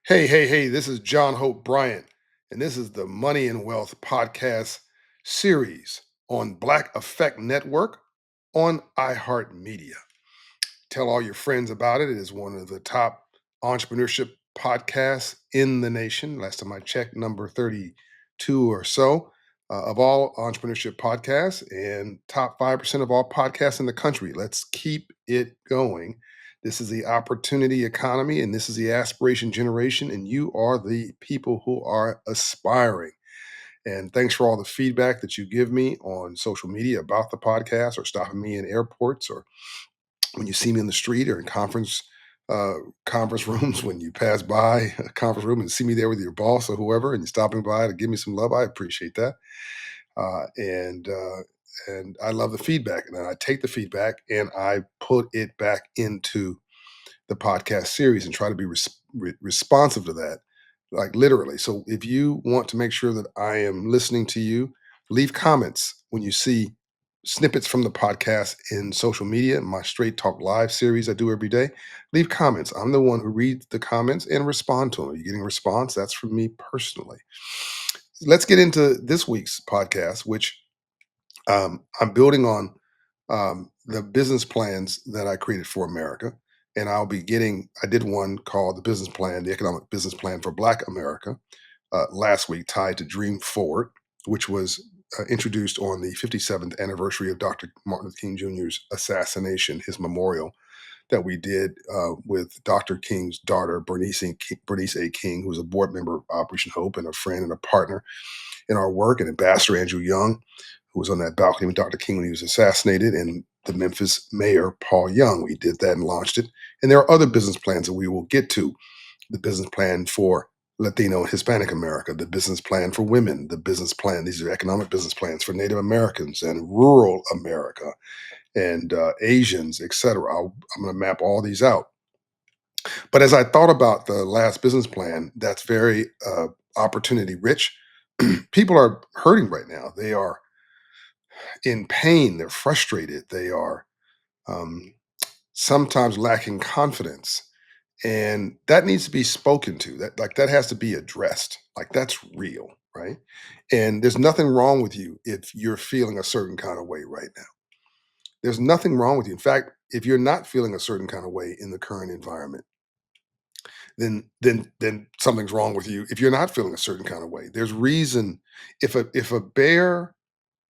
Hey, this is John Hope Bryant, and this is the Money and Wealth podcast series on Black Effect Network on iHeartMedia. Tell all your friends about it. It is one of the top entrepreneurship podcasts in the nation. Last time I checked, number 32 or so of all entrepreneurship podcasts and top 5% of all podcasts in the country. Let's keep it going. This is the opportunity economy and this is the aspiration generation, and you are the people who are aspiring. And thanks for all the feedback that you give me on social media about the podcast or stopping me in airports or when you see me in the street or in uh, conference rooms, when you pass by a conference room and see me there with your boss or whoever, and you're stopping by to give me some love, I appreciate that. And I love the feedback, and I take the feedback and I put it back into the podcast series and try to be responsive to that, like literally. So if you want to make sure that I am listening to you, leave comments when you see snippets from the podcast in social media, my Straight Talk Live series I do every day. Leave comments. I'm the one who reads the comments and respond to them. Are you getting a response? That's from me personally. Let's get into this week's podcast, which I'm building on the business plans that I created for America. And I did one called the Economic Business Plan for Black America last week, tied to Dream Forward, which was introduced on the 57th anniversary of Dr. Martin Luther King Jr.'s assassination, his memorial that we did with Dr. King's daughter, Bernice A. King, who was a board member of Operation Hope and a friend and a partner in our work, and Ambassador Andrew Young, who was on that balcony with Dr. King when he was assassinated, and the Memphis mayor, Paul Young. We did that and launched it. And there are other business plans that we will get to: the business plan for Latino and Hispanic America, the business plan for women, the business plan. These are economic business plans for Native Americans and rural America and Asians, et cetera. I'm going to map all these out. But as I thought about the last business plan, that's very opportunity rich. People are hurting right now. They are in pain. They're frustrated. They are um, sometimes lacking confidence, and that needs to be spoken to. That has to be addressed. Like that's real, right? And there's nothing wrong with you if you're feeling a certain kind of way right now. There's nothing wrong with you. In fact, if you're not feeling a certain kind of way in the current environment, then something's wrong with you. If you're not feeling a certain kind of way, there's reason. If a bear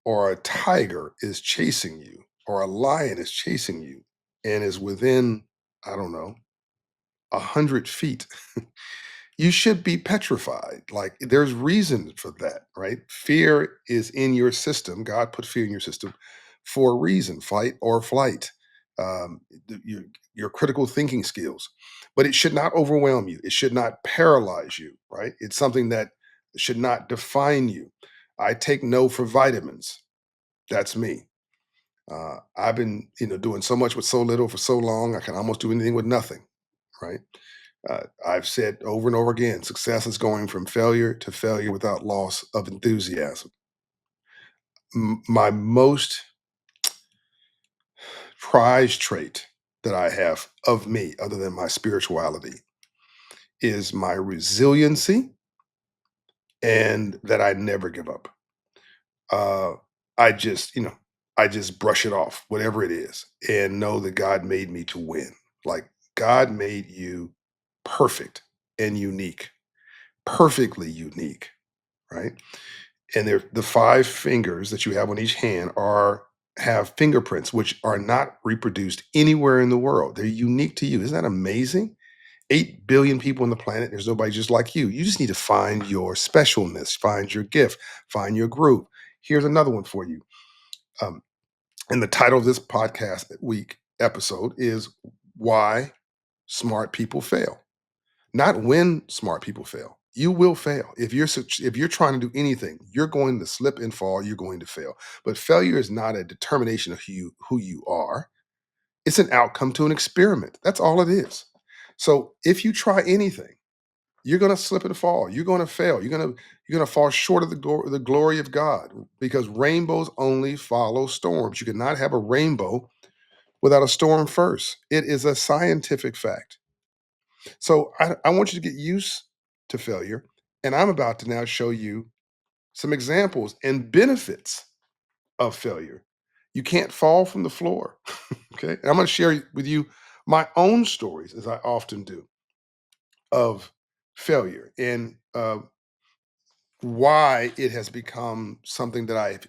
or a tiger is chasing you, or a lion is chasing you, and is within, I don't know, 100 feet, you should be petrified. Like there's reason for that, right? Fear is in your system. God put fear in your system for a reason: fight or flight. Um, your critical thinking skills, but it should not overwhelm you. It should not paralyze you, right? It's something that should not define you. I take no for vitamins. That's me. I've been, doing so much with so little for so long. I can almost do anything with nothing, right? I've said over and over again, success is going from failure to failure without loss of enthusiasm. My most prized trait that I have of me, other than my spirituality, is my resiliency and that I never give up. Uh, I just, I just brush it off, whatever it is, and know that God made me to win. Like God made you perfect and unique, perfectly unique, right? And the five fingers that you have on each hand are have fingerprints which are not reproduced anywhere in the world. They're unique to you. Isn't that amazing? 8 billion people on the planet. There's nobody just like you. You just need to find your specialness, find your gift, find your groove. Here's another one for you. Um, and the title of this podcast week episode is Why Smart People Fail. Not when smart people fail. You will fail. If you're trying to do anything, you're going to slip and fall, you're going to fail. But failure is not a determination of who you are. It's an outcome to an experiment. That's all it is. So if you try anything, you're going to slip and fall. You're going to fail. You're going to fall short of the glory of God, because rainbows only follow storms. You cannot have a rainbow without a storm first. It is a scientific fact. So I want you to get used to failure. And I'm about to now show you some examples and benefits of failure. You can't fall from the floor. Okay. And I'm going to share with you my own stories, as I often do, of failure and why it has become something that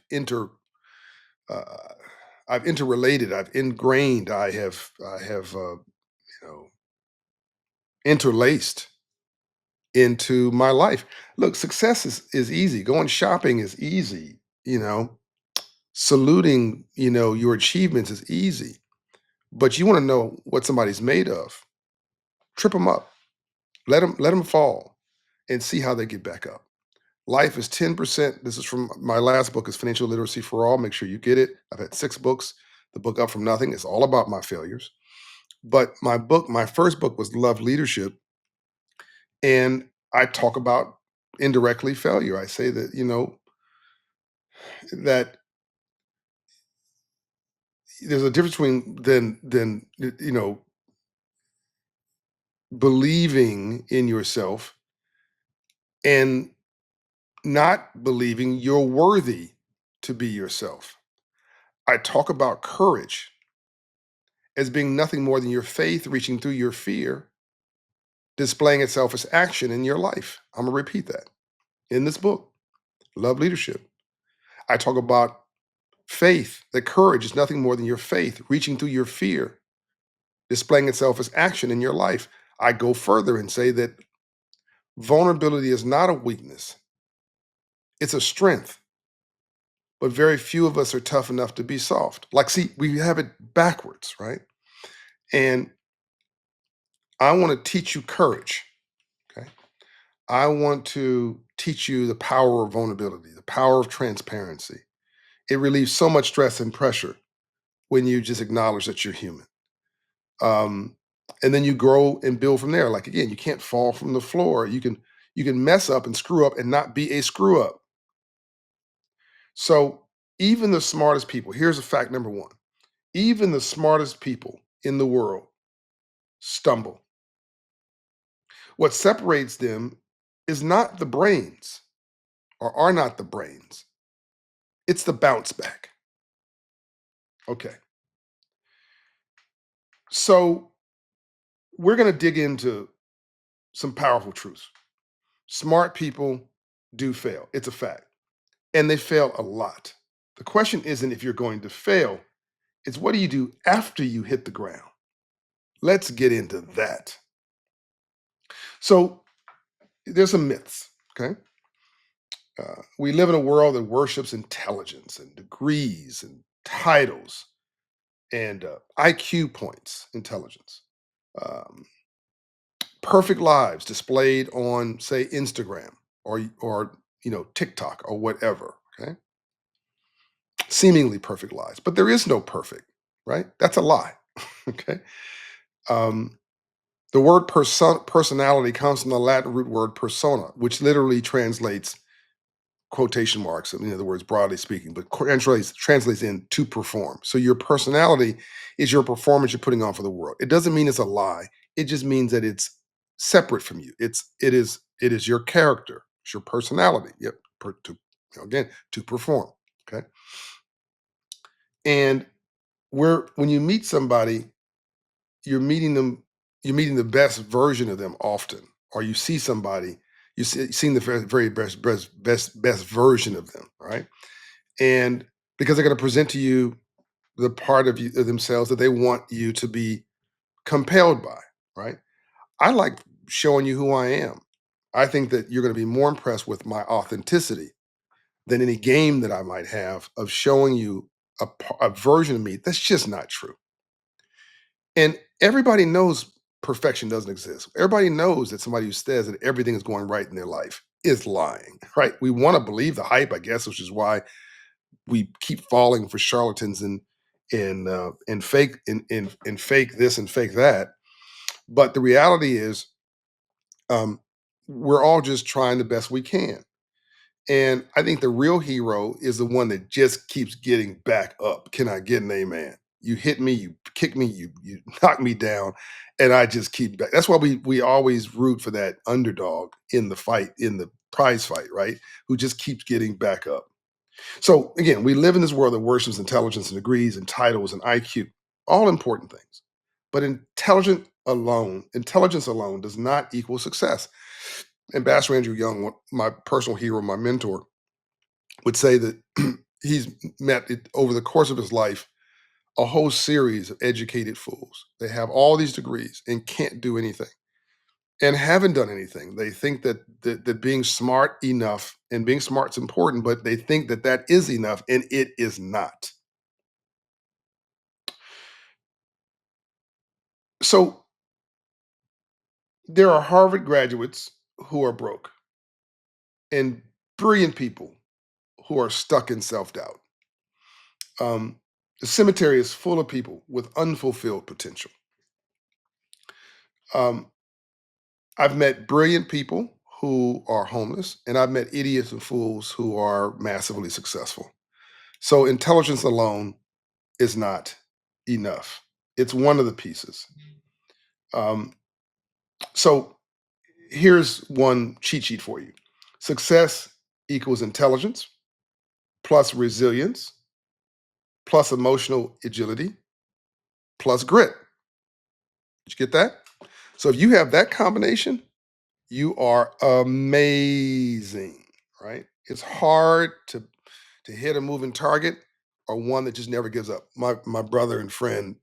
uh, I've interrelated, I've ingrained, I have know, interlaced into my life. Look, success is easy. Going shopping is easy. Saluting, your achievements is easy. But you want to know what somebody's made of. Trip them up. Let them fall and see how they get back up. Life is 10%. This is from my last book is Financial Literacy for All. Make sure you get it. I've had 6 books. The book Up From Nothing is all about my failures. But my first book was Love Leadership. And I talk about indirectly failure. I say that, that there's a difference between believing in yourself and not believing you're worthy to be yourself. I talk about courage as being nothing more than your faith reaching through your fear, displaying itself as action in your life. I'm going to repeat that in this book, Love Leadership. I talk about faith, that courage is nothing more than your faith reaching through your fear, displaying itself as action in your life. I go further and say that vulnerability is not a weakness, it's a strength. But very few of us are tough enough to be soft. Like, see, we have it backwards, right? And I want to teach you courage. Okay. I want to teach you the power of vulnerability, the power of transparency. It relieves so much stress and pressure when you just acknowledge that you're human. Um, and then you grow and build from there. Like again, you can't fall from the floor. You can mess up and screw up and not be a screw up. So even the smartest people, here's a fact number one. Even the smartest people in the world stumble. What separates them is not the brains or are not the brains. It's the bounce back. Okay. So we're going to dig into some powerful truths. Smart people do fail. It's a fact. And they fail a lot. The question isn't if you're going to fail, it's what do you do after you hit the ground? Let's get into that. So there's some myths, okay? We live in a world that worships intelligence and degrees and titles and IQ points, intelligence. Um, Perfect lives displayed on, say, Instagram or TikTok or whatever. Okay, seemingly perfect lives, but there is no perfect, right? That's a lie. Okay, um, the word personality comes from the Latin root word persona, which literally translates quotation marks, in other words, broadly speaking, but translates in to perform. So your personality is your performance you're putting on for the world. It doesn't mean it's a lie. It just means that it's separate from you. It is your character, it's your personality. Yep. Again, to perform. Okay. And when you meet somebody, you're meeting them, you're meeting the best version of them often, or you see somebody, seeing the very best version of them, right? And because they're going to present to you the part of you of themselves that they want you to be compelled by, right? I like showing you who I am. I think that you're going to be more impressed with my authenticity than any game that I might have of showing you a version of me that's just not true. And everybody knows perfection doesn't exist. Everybody knows that somebody who says that everything is going right in their life is lying, right? We want to believe the hype, I guess, which is why we keep falling for charlatans and fake and fake this and fake that. But the reality is, um, we're all just trying the best we can. And I think the real hero is the one that just keeps getting back up. Can I get an amen? You hit me, you kick me, you knock me down, and I just keep back. That's why we always root for that underdog in the fight, in the prize fight, right? Who just keeps getting back up. So again, we live in this world that worships intelligence and degrees and titles and IQ, all important things. But intelligence alone does not equal success. Ambassador Andrew Young, my personal hero, my mentor, would say that he's met over the course of his life a whole series of educated fools. They have all these degrees and can't do anything and haven't done anything. They think that being smart enough and being smart is important, but they think that that is enough, and it is not. So there are Harvard graduates who are broke and brilliant people who are stuck in self doubt. The cemetery is full of people with unfulfilled potential. Um, I've met brilliant people who are homeless, and I've met idiots and fools who are massively successful. So intelligence alone is not enough. It's one of the pieces. Um, so here's one cheat sheet for you. Success equals intelligence plus resilience plus emotional agility plus grit. Did you get that? So if you have that combination, you are amazing, right? It's hard to hit a moving target or one that just never gives up. My brother and friend,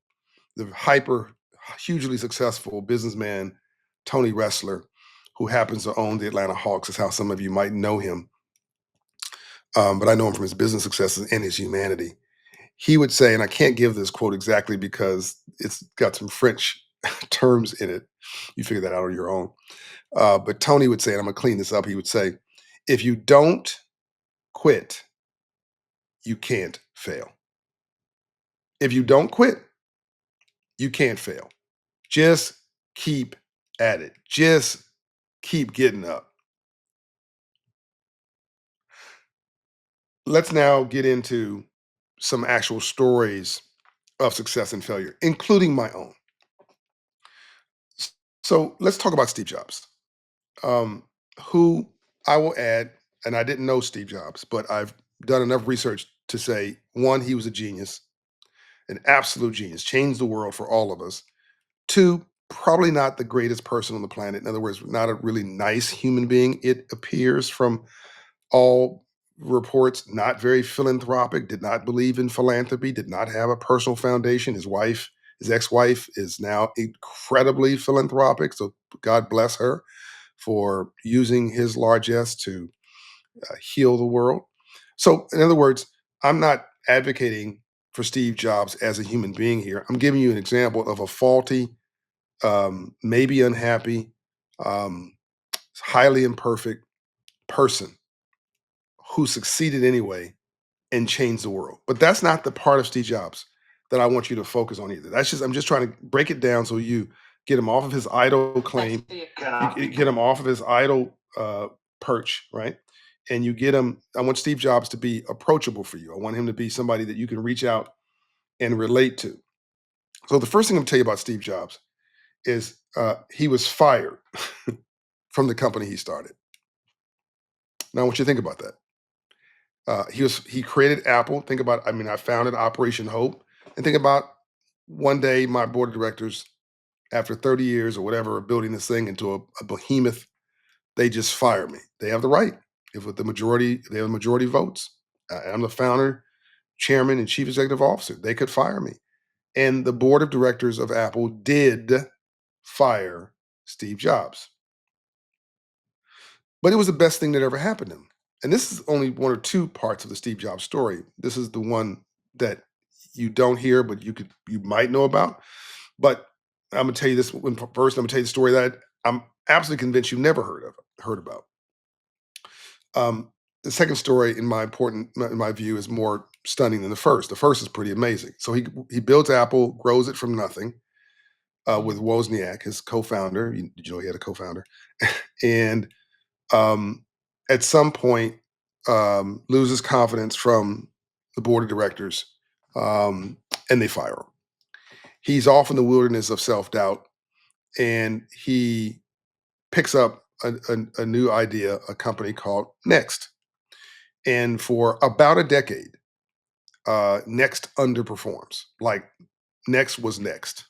the hyper hugely successful businessman Tony Wrestler, who happens to own the Atlanta Hawks, is how some of you might know him. But I know him from his business successes and his humanity. He would say, and I can't give this quote exactly because it's got some French terms in it. You figure that out on your own. But Tony would say, and I'm gonna clean this up. He would say, if you don't quit, you can't fail. If you don't quit, you can't fail. Just keep at it. Just keep getting up. Let's now get into some actual stories of success and failure, including my own. So let's talk about Steve Jobs, who I will add, and I didn't know Steve Jobs, but I've done enough research to say one, he was a genius, an absolute genius, changed the world for all of us. Two, probably not the greatest person on the planet. In other words, not a really nice human being, it appears from all reports. Not very philanthropic, did not believe in philanthropy, did not have a personal foundation. His ex-wife is now incredibly philanthropic. So God bless her for using his largesse to heal the world. So, in other words, I'm not advocating for Steve Jobs as a human being here. I'm giving you an example of a faulty, maybe unhappy, um, highly imperfect person who succeeded anyway and changed the world. But that's not the part of Steve Jobs that I want you to focus on either. I'm just trying to break it down so you get him off of his idle claim, you get him off of his idle perch, right? And you get him. I want Steve Jobs to be approachable for you. I want him to be somebody that you can reach out and relate to. So the first thing I'm gonna tell you about Steve Jobs is he was fired from the company he started. Now I want you to think about that. He created Apple. Think about, I mean, I founded Operation Hope, and think about one day my board of directors, after 30 years or whatever of building this thing into a behemoth, they just fire me. They have the right. If with the majority, they have majority votes. I'm the founder, chairman, and chief executive officer. They could fire me. And the board of directors of Apple did fire Steve Jobs. But it was the best thing that ever happened to him. And this is only one or two parts of the Steve Jobs story. This is the one that you don't hear, but you might know about. But I'm gonna tell you this one first. I'm gonna tell you the story that I'm absolutely convinced you never heard about. The second story, in my view, is more stunning than the first. The first is pretty amazing. So he builds Apple, grows it from nothing with Wozniak, his co-founder. Did you know he had a co-founder? And um, at some point loses confidence from the board of directors, um, and they fire him. He's off in the wilderness of self doubt, and he picks up a new idea, a company called Next. And for about a decade, Next underperforms. Like Next was Next.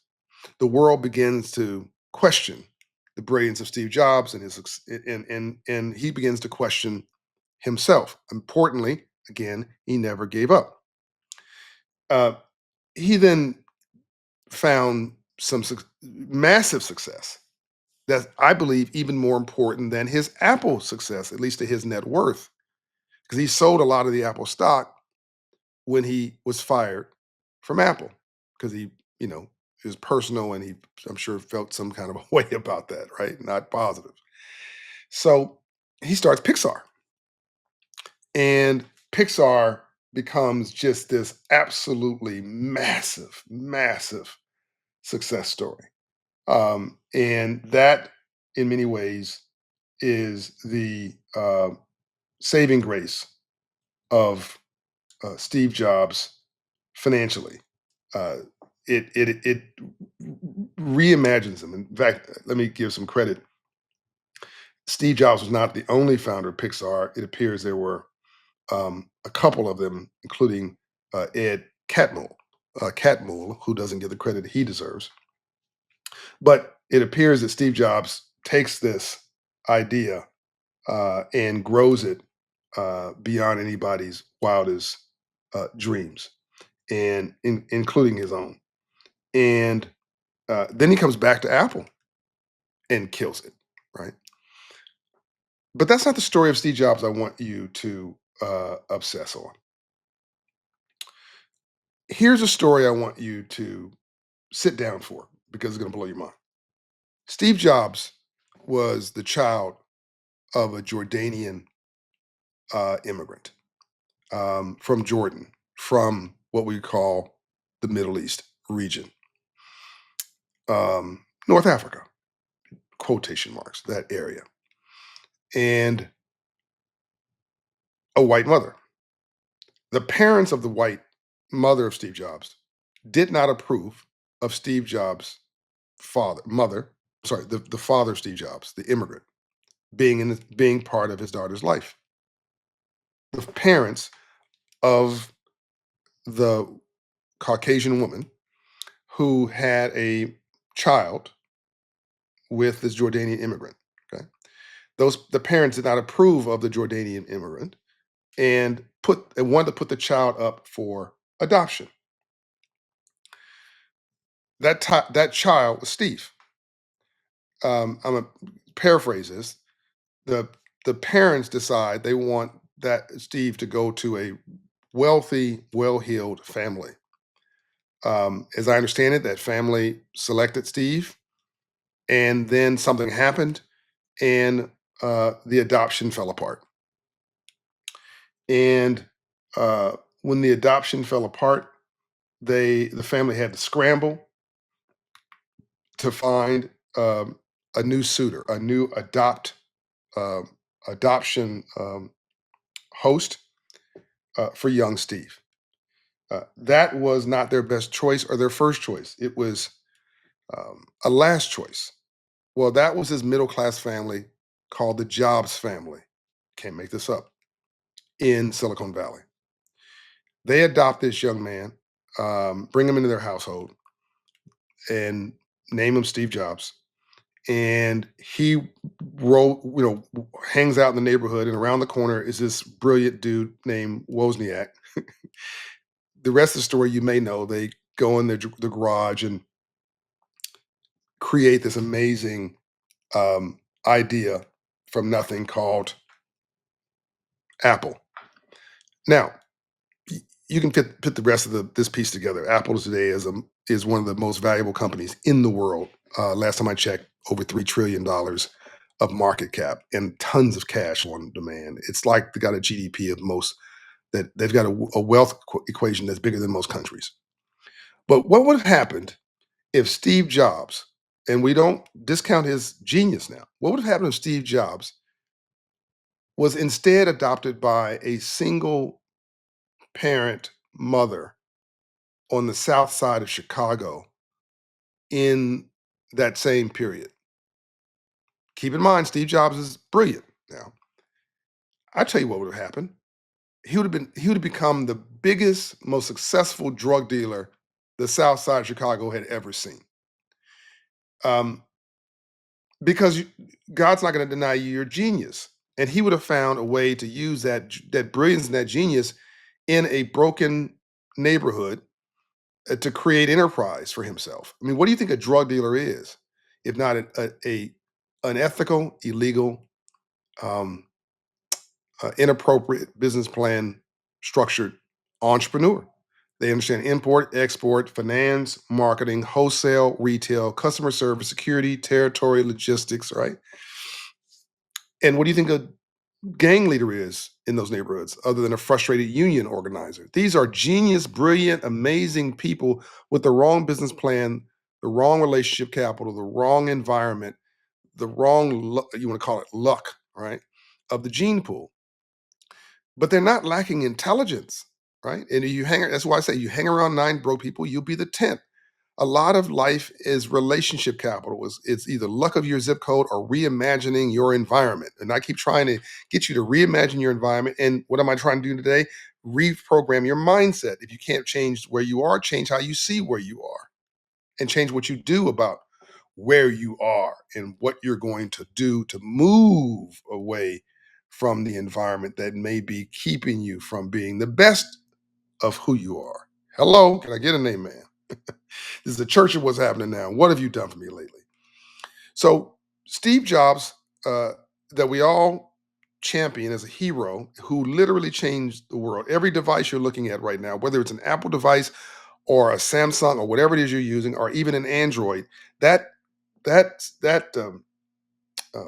The world begins to question the brilliance of Steve Jobs and and he begins to question himself. Importantly, again, he never gave up. Uh, he then found some massive success that I believe even more important than his Apple success, at least to his net worth, because he sold a lot of the Apple stock when he was fired from Apple because you know, it was personal and I'm sure, felt some kind of a way about that, right? Not positive. So he starts Pixar, and Pixar becomes just this absolutely massive, massive success story. And that, in many ways, is the saving grace of Steve Jobs financially. Uh, it reimagines them. In fact, let me give some credit. Steve Jobs was not the only founder of Pixar. It appears there were a couple of them, including Ed Catmull, who doesn't get the credit he deserves. But it appears that Steve Jobs takes this idea and grows it beyond anybody's wildest dreams, and including his own. And then he comes back to Apple and kills it, right? But that's not the story of Steve Jobs I want you to obsess on. Here's a story I want you to sit down for because it's going to blow your mind. Steve Jobs was the child of a Jordanian immigrant from Jordan, from what we call the Middle East region, North Africa, quotation marks, that area, and a white mother. The parents of the white mother of Steve Jobs did not approve of Steve Jobs' the father of Steve Jobs, the immigrant, being part of his daughter's life. The parents of the Caucasian woman who had a child with this Jordanian immigrant. Okay, the parents did not approve of the Jordanian immigrant and wanted to put the child up for adoption. That child was Steve. I'm gonna paraphrase this. The the parents decide they want that Steve to go to a wealthy, well-heeled family. As I understand it, that family selected Steve, and then something happened, and the adoption fell apart. And when the adoption fell apart, the family had to scramble to find a new suitor, a new um adoption host for young Steve. That was not their best choice or their first choice. It was a last choice. Well, that was his middle class family called the Jobs family. Can't make this up, in Silicon Valley. They adopt this young man, bring him into their household, and name him Steve Jobs. And he hangs out in the neighborhood, and around the corner is this brilliant dude named Wozniak. The rest of the story you may know. They go in the garage and create this amazing idea from nothing called Apple. Now, you can put the rest of this piece together. Apple today is one of the most valuable companies in the world. Last time I checked, over $3 trillion of market cap and tons of cash on demand. It's like they got a GDP of most that they've got a wealth equation that's bigger than most countries. But what would have happened if Steve Jobs, and we don't discount his genius now, what would have happened if Steve Jobs was instead adopted by a single parent mother on the south side of Chicago in that same period. Keep in mind, Steve Jobs is brilliant. Now, I tell you what would have happened. He would have become the biggest, most successful drug dealer the South Side of Chicago had ever seen. Um, because God's not going to deny you your genius, and he would have found a way to use that brilliance and that genius in a broken neighborhood to create enterprise for himself. I mean, what do you think a drug dealer is, if not a unethical, illegal, um, inappropriate business plan structured entrepreneur? They understand import, export, finance, marketing, wholesale, retail, customer service, security, territory, logistics, right? And what do you think a gang leader is in those neighborhoods other than a frustrated union organizer? These are genius, brilliant, amazing people with the wrong business plan, the wrong relationship capital, the wrong environment, the wrong, you want to call it luck, right? Of the gene pool. But they're not lacking intelligence, right? And that's why I say you hang around nine broke people, you'll be the 10th. A lot of life is relationship capital. It's either luck of your zip code or reimagining your environment. And I keep trying to get you to reimagine your environment. And what am I trying to do today? Reprogram your mindset. If you can't change where you are, change how you see where you are and change what you do about where you are and what you're going to do to move away from the environment that may be keeping you from being the best of who you are. Hello, can I get an amen? This is the church of what's happening now. What have you done for me lately? So, Steve Jobs, uh, that we all champion as a hero who literally changed the world. Every device you're looking at right now, whether it's an Apple device or a Samsung or whatever it is you're using, or even an Android, that that uh,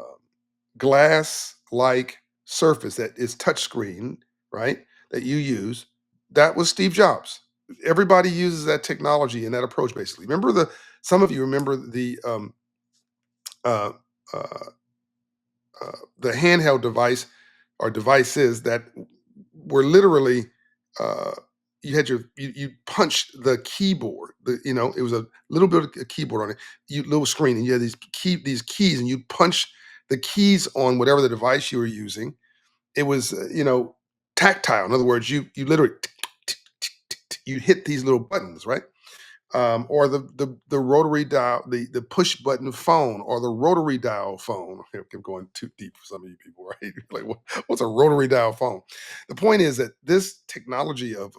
glass-like surface that is touchscreen, right? That you use, that was Steve Jobs. Everybody uses that technology and that approach. Basically, remember the some of you remember uh, uh, the handheld device or devices that were literally uh, you punched the keyboard. It was a little bit of a keyboard on it, little screen, and you had these keys, and you punch the keys on whatever the device you were using. It was tactile. In other words, you literally you hit these little buttons, right? Or the rotary dial, the push button phone, or the rotary dial phone. I'm going too deep for some of you people, right? Like, what's a rotary dial phone? The point is that this technology of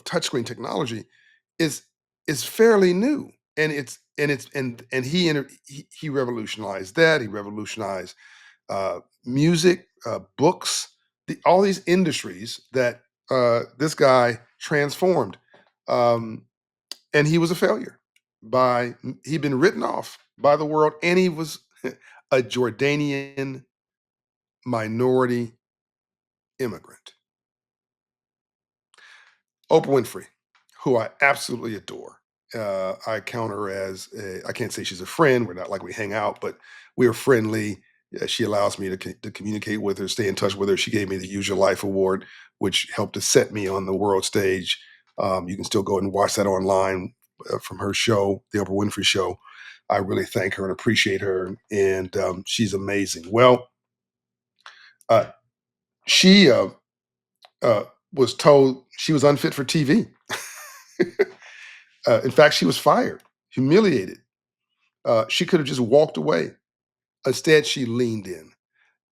touchscreen technology is is fairly new, and he revolutionized that. He revolutionized music, books, all these industries that this guy transformed. Um, and he was a failure. He'd been written off by the world, and he was a Jordanian minority immigrant. Oprah Winfrey, who I absolutely adore. I count her I can't say she's a friend. We're not like we hang out, but we're friendly. She allows me to communicate with her, stay in touch with her. She gave me the Use Your Life Award, which helped to set me on the world stage. You can still go and watch that online from her show, The Oprah Winfrey Show. I really thank her and appreciate her, and she's amazing. Well, uh, she uh, was told she was unfit for TV. In fact, she was fired, humiliated. She could have just walked away. Instead, she leaned in.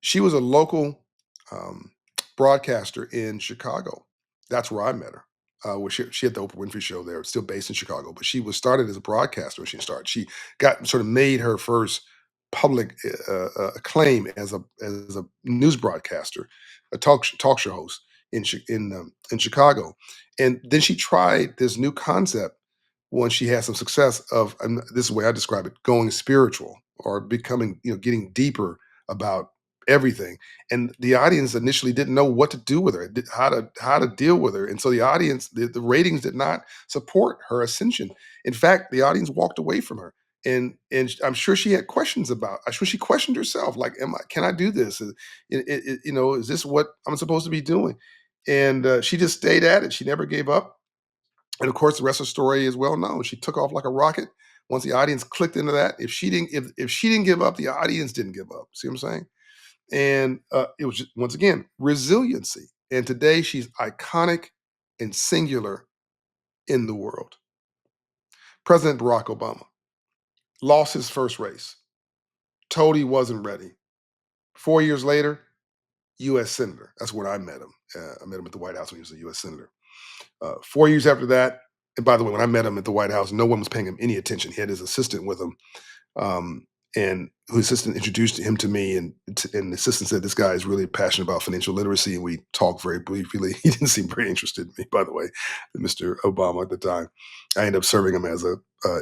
She was a local um, broadcaster in Chicago. That's where I met her. Where she had the Oprah Winfrey Show there, still based in Chicago, but she was started as a broadcaster when she started. She got sort of made her first public acclaim as a news broadcaster, a talk show host in Chicago, and then she tried this new concept once she had some success of, and this is the way I describe it, going spiritual or becoming, getting deeper about everything. And the audience initially didn't know what to do with her, how to deal with her. And so the audience, the ratings did not support her ascension. In fact, the audience walked away from her. And I'm sure she had questions about. I'm sure she questioned herself, like, can I do this? Is this what I'm supposed to be doing? And she just stayed at it. She never gave up. And of course, the rest of the story is well known. She took off like a rocket. Once the audience clicked into that, if she didn't give up, the audience didn't give up. See what I'm saying? And it was just, once again, resiliency. And today she's iconic and singular in the world. President Barack Obama lost his first race, told he wasn't ready. 4 years later, U.S. senator. That's when I met him. I met him at the White House when he was a U.S. senator. 4 years after that, and by the way, when I met him at the White House, no one was paying him any attention. He had his assistant with him, um, and whose assistant introduced him to me, and the assistant said, "This guy is really passionate about financial literacy." And we talked very briefly. He didn't seem very interested in me, by the way, Mr. Obama at the time. I ended up serving him as a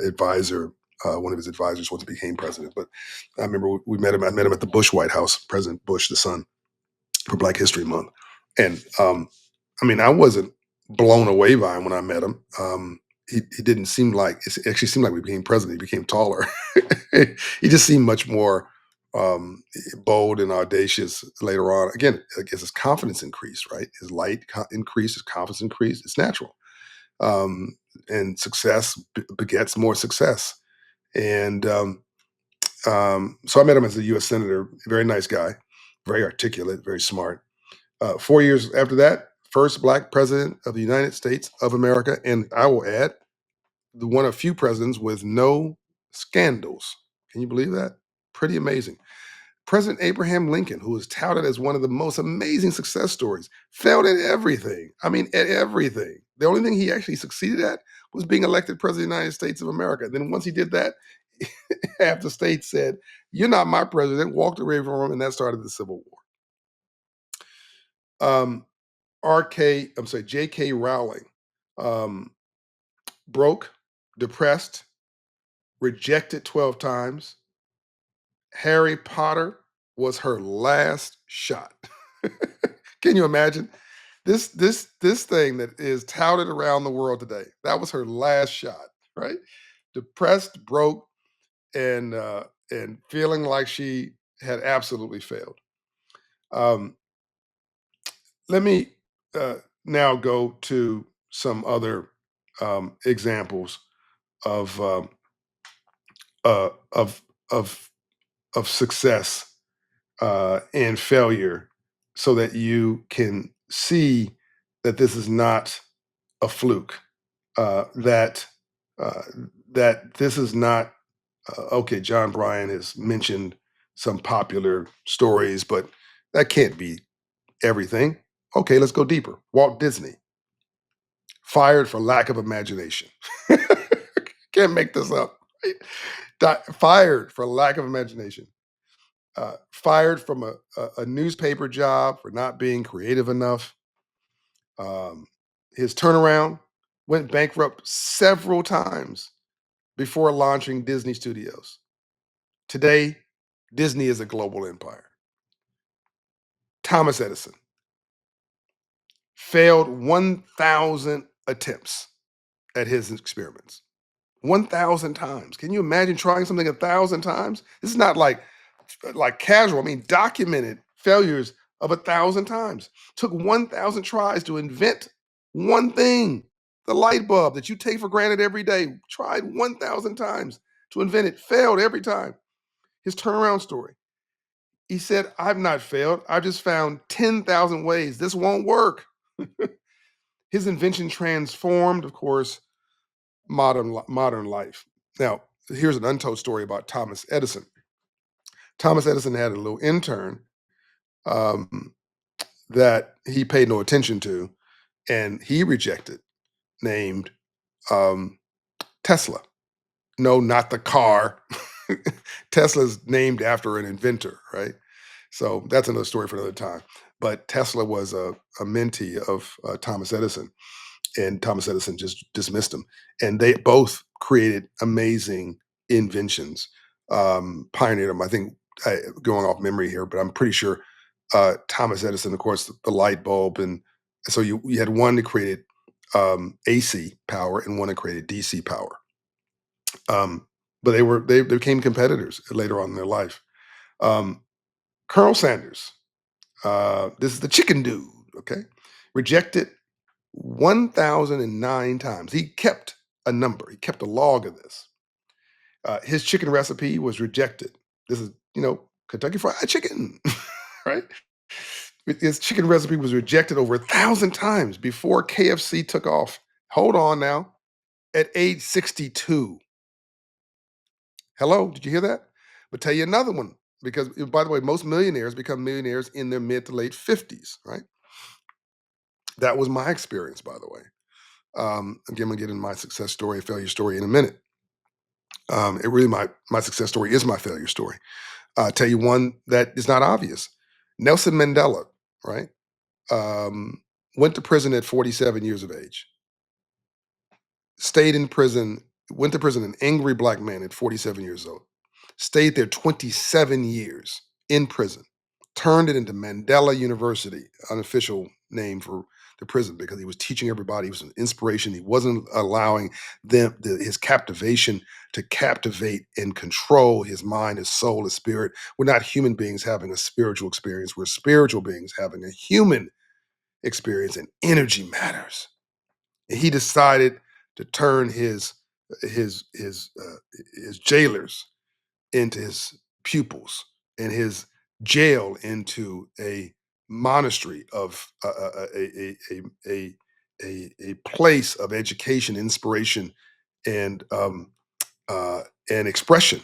advisor, one of his advisors once he became president. But I remember we met him. I met him at the Bush White House, President Bush, the son, for Black History Month. And I mean, I wasn't blown away by him when I met him. He didn't seem like it actually seemed like we became president. He became taller. He just seemed much more bold and audacious later on. Again, I guess his confidence increased, right? His increased, his confidence increased. It's natural. Um, and success begets more success. And so I met him as a U.S. senator. Very nice guy, very articulate, very smart. 4 years after that, first black president of the United States of America, and I will add, the one of few presidents with no scandals. Can you believe that? Pretty amazing. President Abraham Lincoln, who is touted as one of the most amazing success stories, failed at everything. I mean, at everything. The only thing he actually succeeded at was being elected president of the United States of America. Then once he did that, half the states said, "You're not my president," walked away from him, and that started the Civil War. I'm sorry, J.K. Rowling, um, broke, depressed, rejected 12 times. Harry Potter was her last shot. Can you imagine? This thing that is touted around the world today, that was her last shot, right? Depressed, broke, and feeling like she had absolutely failed. Um, Let me now go to some other examples of uh, of of of success and failure, so that you can see that this is not a fluke. That uh, that this is not okay. John Bryan has mentioned some popular stories, but that can't be everything. Okay, let's go deeper. Walt Disney, fired for lack of imagination. Can't make this up. Right? Fired for lack of imagination. Fired from a newspaper job for not being creative enough. Um, his turnaround, went bankrupt several times before launching Disney Studios. Today, Disney is a global empire. Thomas Edison failed 1,000 attempts at his experiments. 1,000 times. Can you imagine trying something 1,000 times? This is not like casual. I mean, documented failures of 1,000 times. Took 1,000 tries to invent one thing. The light bulb that you take for granted every day. Tried 1,000 times to invent it. Failed every time. His turnaround story. He said, "I've not failed. I've just found 10,000 ways this won't work." His invention transformed, of course, modern life. Now, here's an untold story about Thomas Edison. Thomas Edison had a little intern um, that he paid no attention to, and he rejected, named um, Tesla. No, not the car. Tesla's named after an inventor, right? So that's another story for another time. But Tesla was a mentee of Thomas Edison, and Thomas Edison just dismissed him. And they both created amazing inventions, pioneered them. I think, going off memory here, but I'm pretty sure Thomas Edison, of course, the light bulb, and so you had one that created AC power and one that created DC power. Um, but they became competitors later on in their life. Um, Colonel Sanders, this is the chicken dude. Okay, rejected 1,009 times. He kept a number, he kept a log of this. His chicken recipe was rejected. This is, Kentucky Fried Chicken, right? His chicken recipe was rejected over 1,000 times before KFC took off. Hold on now. At age 62. Hello, did you hear that? But tell you another one, because by the way, most millionaires become millionaires in their mid to late 50s, right? That was my experience, by the way. Again, I'm gonna get into my success story and failure story in a minute. It really my success story is my failure story. Tell you one that is not obvious. Nelson Mandela, right? Um, went to prison at 47 years of age. Stayed in prison, went to prison, an angry black man at 47 years old. Stayed there 27 years in prison. Turned it into Mandela University, unofficial name for the prison, because he was teaching everybody. He was an inspiration. He wasn't allowing his captivation to captivate and control his mind, his soul, his spirit. We're not human beings having a spiritual experience. We're spiritual beings having a human experience, and energy matters. And he decided to turn his his uh, his jailers into his pupils, and his jail into a monastery of a place of education, inspiration, and and expression.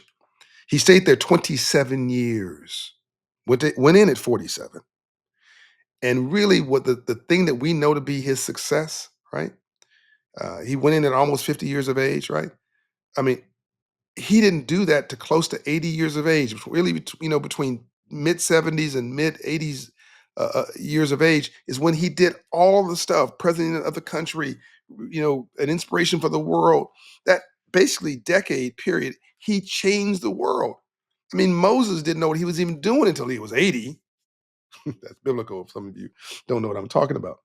He stayed there 27 years. Went in at 47, and really, what the thing that we know to be his success, right? He went in at almost 50 years of age, right? I mean, he didn't do that to close to 80 years of age. Really, between mid 70s and mid 80s years of age is when he did all the stuff, president of the country, an inspiration for the world. That basically decade period, he changed the world. I mean, Moses didn't know what he was even doing until he was 80. That's biblical if some of you don't know what I'm talking about.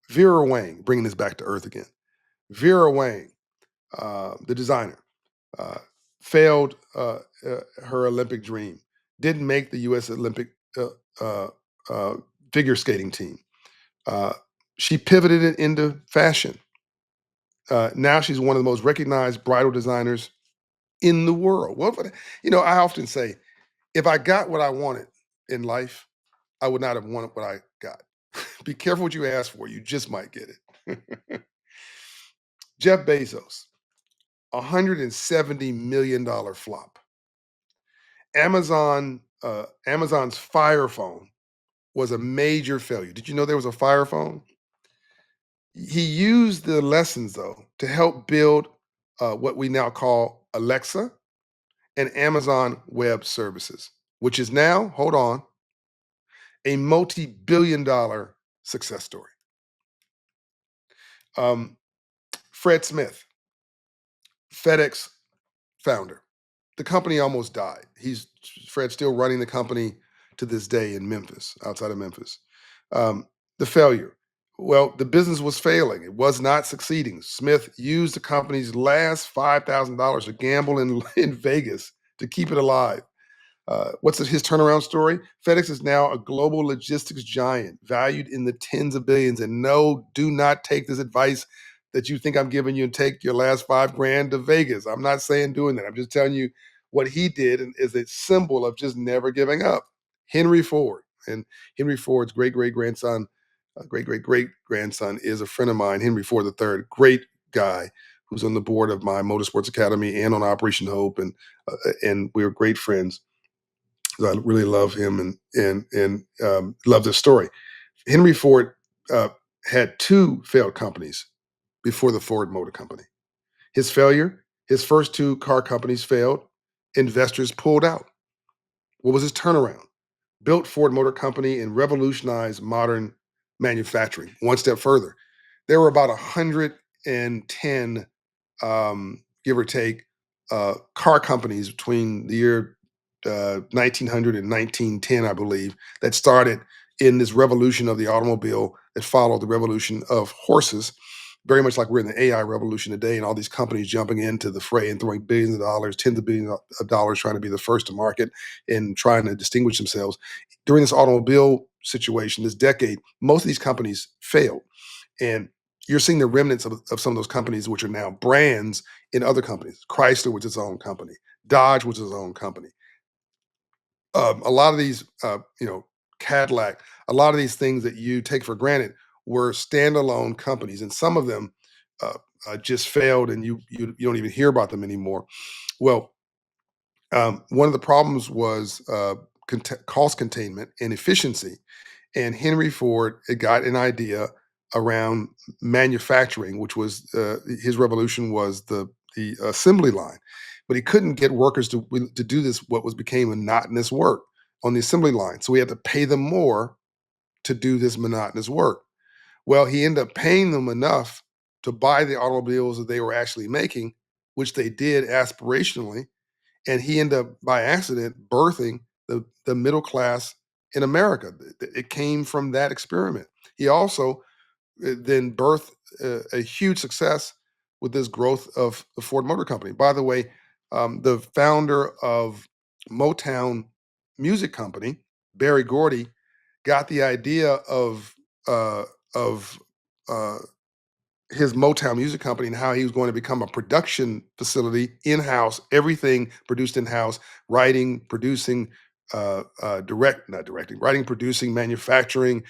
Vera Wang, bringing this back to earth again. Vera Wang, the designer, uh, failed her Olympic dream, didn't make the U.S. Olympic uh, uh, uh, figure skating team. Uh, she pivoted it into fashion. Now she's one of the most recognized bridal designers in the world. I often say, if I got what I wanted in life, I would not have wanted what I got. Be careful what you ask for; you just might get it. Jeff Bezos, $170 million flop. Amazon's Fire Phone was a major failure. Did you know there was a Fire Phone? He used the lessons though to help build what we now call Alexa and Amazon Web Services, which is now, hold on, a multi-billion-dollar success story. Um, Fred Smith, FedEx founder. The company almost died. Fred's still running the company to this day in Memphis, outside of Memphis. Um, the failure. Well, the business was failing. It was not succeeding. Smith used the company's last $5,000 to gamble in Vegas to keep it alive. His turnaround story? FedEx is now a global logistics giant valued in the tens of billions. And no, do not take this advice that you think I'm giving you and take your last 5 grand to Vegas. I'm not saying doing that. I'm just telling you what he did and is a symbol of just never giving up. Henry Ford, and Henry Ford's great great grandson is a friend of mine, Henry Ford III, great guy who's on the board of my Motorsports Academy and on Operation Hope, and we're great friends. I really love him and love this story. Henry Ford uh, had 2 failed companies before the Ford Motor Company. His failure, his first 2 car companies failed. Investors pulled out. What was his turnaround? Built Ford Motor Company and revolutionized modern manufacturing. One step further, there were about 110, give or take, car companies between the year 1900 and 1910, I believe, that started in this revolution of the automobile that followed the revolution of horses. Very much like we're in the AI revolution today, and all these companies jumping into the fray and throwing billions of dollars, tens of billions of dollars, trying to be the first to market and trying to distinguish themselves. During this automobile situation, this decade, most of these companies failed. And you're seeing the remnants of some of those companies, which are now brands in other companies. Chrysler, which is its own company. Dodge, which is its own company. A lot of these, Cadillac, a lot of these things that you take for granted were standalone companies, and some of them uh, just failed, and you don't even hear about them anymore. Well, one of the problems was cost containment and efficiency, and Henry Ford got an idea around manufacturing, which was his revolution was the assembly line, but he couldn't get workers to do this what was became monotonous work on the assembly line. So he had to pay them more to do this monotonous work. Well, he ended up paying them enough to buy the automobiles that they were actually making, which they did aspirationally, and he ended up by accident birthing the middle class in America. It came from that experiment. He also then birthed a huge success with this growth of the Ford Motor Company. By the way, the founder of Motown Music Company, Barry Gordy, got the idea uh, of uh, his Motown Music Company and how he was going to become a production facility in house, everything produced in house, writing, producing, not directing, writing, producing, manufacturing,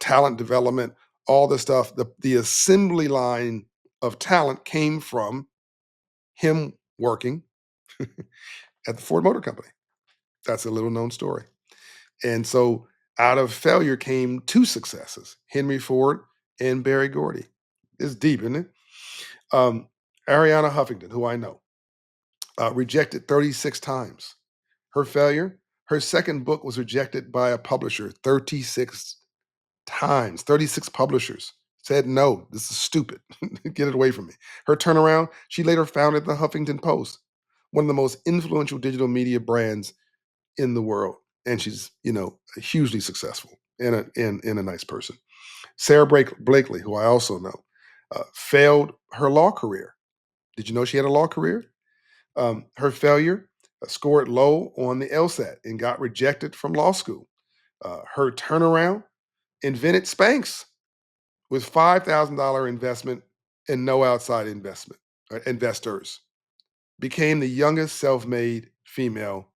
talent development, all the stuff. The assembly line of talent came from him working at the Ford Motor Company. That's a little known story. And so out of failure came two successes, Henry Ford and Barry Gordy. It's deep, isn't it? Um, Ariana Huffington, who I know, rejected 36 times. Her failure, her second book was rejected by a publisher 36 times. 36 publishers said, no, this is stupid. Get it away from me. Her turnaround, she later founded the Huffington Post, one of the most influential digital media brands in the world. And she's, hugely successful and a nice person. Sarah Blakely, who I also know, failed her law career. Did you know she had a law career? Her failure scored low on the LSAT and got rejected from law school. Her turnaround invented Spanx with $5,000 investment and no outside investors. Became the youngest self-made female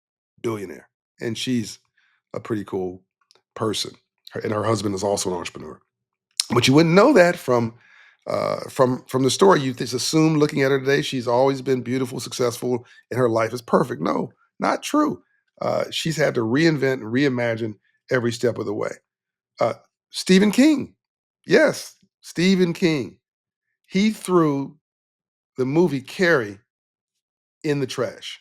billionaire, and she's a pretty cool person. And her husband is also an entrepreneur. But you wouldn't know that from the story. You just assume looking at her today, she's always been beautiful, successful, and her life is perfect. No, not true. She's had to reinvent and reimagine every step of the way. Uh, Stephen King, yes, Stephen King. He threw the movie Carrie in the trash.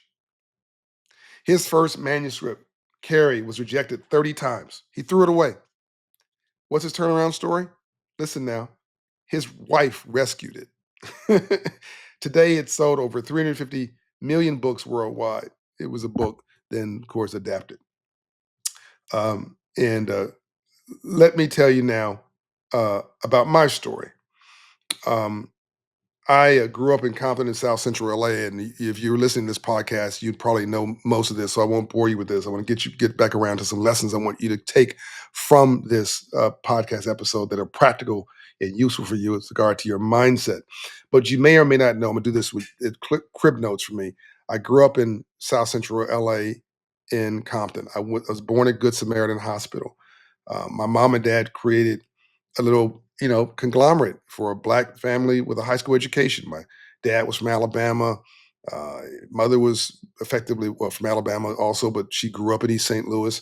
His first manuscript, Carrie, was rejected 30 times. He threw it away. What's his turnaround story? Listen now. His wife rescued it. Today, it's sold over 350 million books worldwide. It was a book, then, of course, adapted. And let me tell you now about my story. Um, I grew up in Compton in South Central LA, and if you're listening to this podcast, you'd probably know most of this. So I won't bore you with this. I want to get back around to some lessons I want you to take from this podcast episode that are practical and useful for you with regard to your mindset. But you may or may not know. I'm gonna do this with crib notes for me. I grew up in South Central LA in Compton. I was born at Good Samaritan Hospital. My mom and dad created a little, conglomerate for a black family with a high school education. My dad was from Alabama. Uh, Mother was effectively from Alabama also, but she grew up in East St. Louis.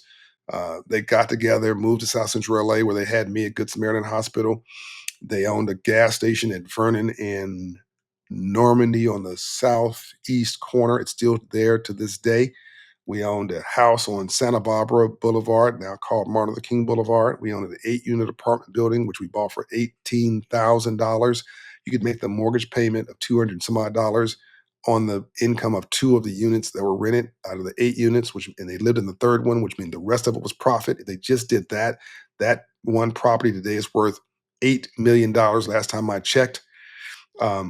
They got together, moved to South Central LA, where they had me at Good Samaritan Hospital. They owned a gas station at Vernon and Normandy on the southeast corner. It's still there to this day. We owned a house on Santa Barbara Boulevard, now called Martin Luther King Boulevard. We owned an 8-unit apartment building, which we bought for $18,000. You could make the mortgage payment of 200 and some odd dollars on the income of two of the units that were rented out of the 8 units, and they lived in the third one, which means the rest of it was profit. If they just did that, that one property today is worth $8 million last time I checked.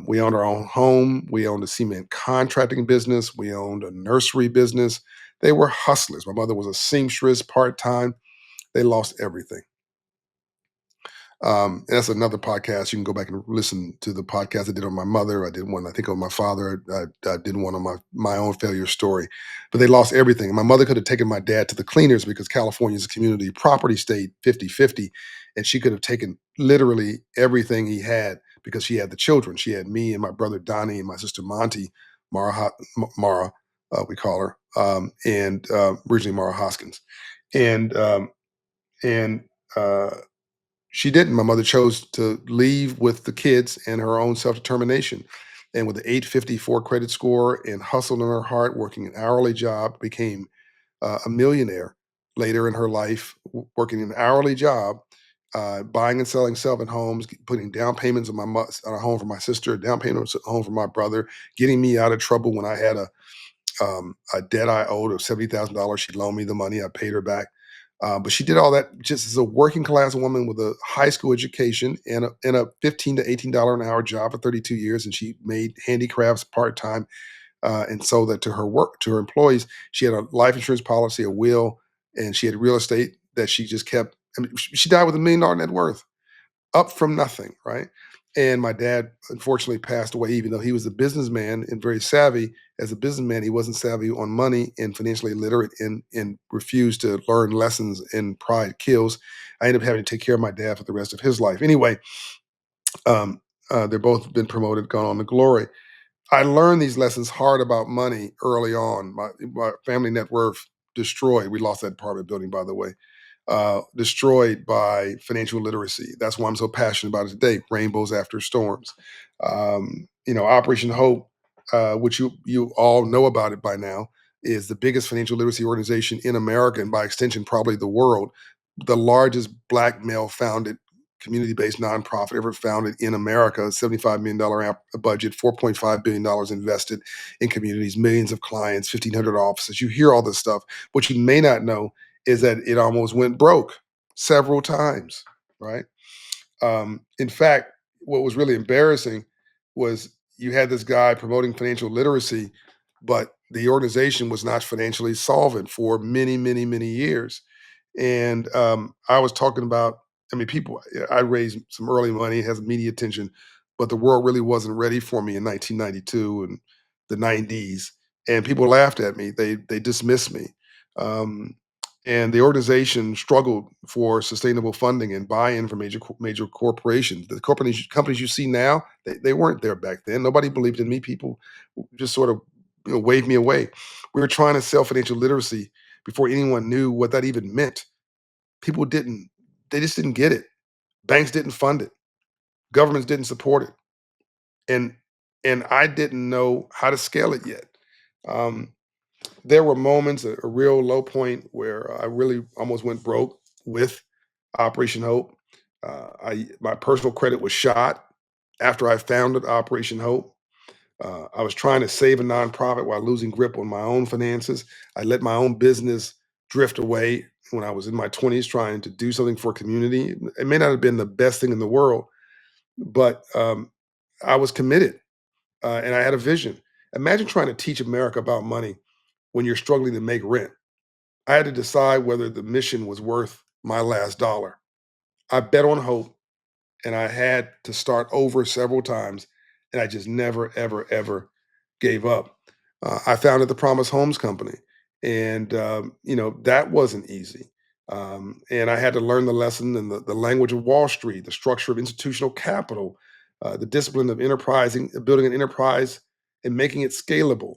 We owned our own home. We owned a cement contracting business. We owned a nursery business. They were hustlers. My mother was a seamstress part time. They lost everything. And that's another podcast. You can go back and listen to the podcast I did on my mother. I did one, I think, on my father. I did one on my own failure story. But they lost everything. My mother could have taken my dad to the cleaners because California's a community property state, 50-50, and she could have taken literally everything he had because she had the children. She had me and my brother Donnie and my sister Monty, Mara, we call her, and originally Mara Hoskins. And and she didn't. My mother chose to leave with the kids and her own self determination. And with the 854 credit score and hustle in her heart, working an hourly job, became a millionaire later in her life, working an hourly job, buying and selling seven homes, putting down payments on a home for my sister, down payments on a home for my brother, getting me out of trouble when I had a debt I owed of $70,000. She loaned me the money. I paid her back. But she did all that just as a working class woman with a high school education and a $15 to $18 an hour job for 32 years. And she made handicrafts part time and sold that to her employees. She had a life insurance policy, a will, and she had real estate that she just kept. I mean, she died with $1 million net worth, up from nothing, right? And my dad unfortunately passed away, even though he was a businessman and very savvy. As a businessman, he wasn't savvy on money and financially illiterate and refused to learn lessons, and pride kills. I ended up having to take care of my dad for the rest of his life. Anyway, um, they're both been promoted, gone on to glory. I learned these lessons hard about money early on. My family net worth destroyed. We lost that apartment building, by the way, destroyed by financial literacy. That's why I'm so passionate about it today. Rainbows after storms. Operation Hope, which you all know about it by now, is the biggest financial literacy organization in America and by extension probably the world. The largest Black male founded community-based nonprofit ever founded in America. $75 million budget, $4.5 billion invested in communities, millions of clients, 1,500 offices. You hear all this stuff. What you may not know is that it almost went broke several times, right? In fact, what was really embarrassing was you had this guy promoting financial literacy, but the organization was not financially solvent for many, many, many years. And I was talking about, I mean, I raised some early money, has media attention, but the world really wasn't ready for me in 1992 and the 90s. And people laughed at me. They dismissed me. Um, and the organization struggled for sustainable funding and buy-in from major corporations. The companies you see now, they weren't there back then. Nobody believed in me. People just sort of waved me away. We were trying to sell financial literacy before anyone knew what that even meant. People didn't, they just didn't get it. Banks didn't fund it. Governments didn't support it. And and I didn't know how to scale it yet. Um, there were moments, a real low point where I really almost went broke with Operation Hope. My personal credit was shot after I founded Operation Hope. I was trying to save a nonprofit while losing grip on my own finances. I let my own business drift away when I was in my 20s trying to do something for community. It may not have been the best thing in the world, but I was committed and I had a vision. Imagine trying to teach America about money when you're struggling to make rent. I had to decide whether the mission was worth my last dollar. I bet on hope and I had to start over several times, and I just never, ever, ever gave up. I founded the Promise Homes Company, and that wasn't easy. And I had to learn the lesson and the language of Wall Street, the structure of institutional capital, the discipline of enterprising, building an enterprise and making it scalable.